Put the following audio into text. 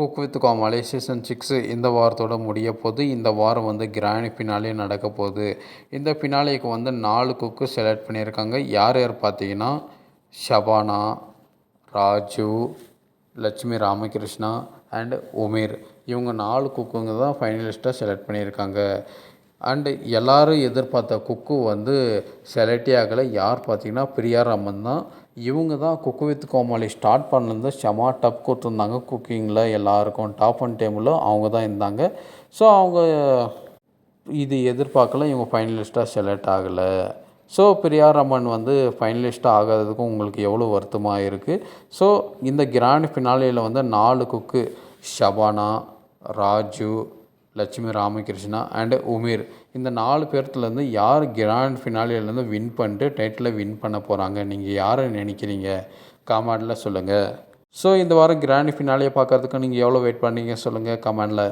Cook with Comali season 6 இந்த வாரத்தோட முடிய போகுது. இந்த வாரம் வந்து கிராண்ட் ஃபினாலே நடக்க போகுது. இந்த ஃபினாலேக்கு வந்து 4 குக்கு செலக்ட் பண்ணியிருக்காங்க. யார் யார் பார்த்தீங்கன்னா, ஷபானா, ராஜு, லட்சுமி ராமகிருஷ்ணா அண்ட் உமேர். இவங்க 4 குக்குங்க தான் ஃபைனலிஸ்ட்டாக செலக்ட் பண்ணியிருக்காங்க. அண்டு எல்லோரும் எதிர்பார்த்த குக்கு வந்து செலக்டே ஆகலை. யார் பார்த்தீங்கன்னா பிரியா ரமன் தான். இவங்க தான் குக்கு வித் கோமாளி ஸ்டார்ட் பண்ணலேருந்து செம டப் கொடுத்துருந்தாங்க. குக்கிங்கில் எல்லாருக்கும் டாப் 1 டேபிளில் அவங்க தான் இருந்தாங்க. ஸோ அவங்க இது எதிர்பார்க்கல, இவங்க ஃபைனலிஸ்ட்டாக செலக்ட் ஆகலை. ஸோ பிரியா ரமன் வந்து ஃபைனலிஸ்ட்டாக ஆகாததுக்கும் உங்களுக்கு எவ்வளோ வருத்தமாக இருக்குது. ஸோ இந்த கிராண்ட் ஃபினாலேயில் வந்து 4 குக்கு ஷபானா, ராஜு, லட்சுமி ராமகிருஷ்ணா அண்டு உமேர் இந்த 4 பேர்த்துலேருந்து யார் கிராண்ட் ஃபினாலேருந்து வின் பண்ணிட்டு டைட்டிலை வின் பண்ண போகிறாங்க, நீங்கள் யாரை நினைக்கிறீங்க கமெண்டில் சொல்லுங்கள். ஸோ இந்த வாரம் கிராண்ட் ஃபினாலே பார்க்குறதுக்கு நீங்கள் எவ்வளோ வெயிட் பண்ணீங்க சொல்லுங்கள் கமெண்டில்.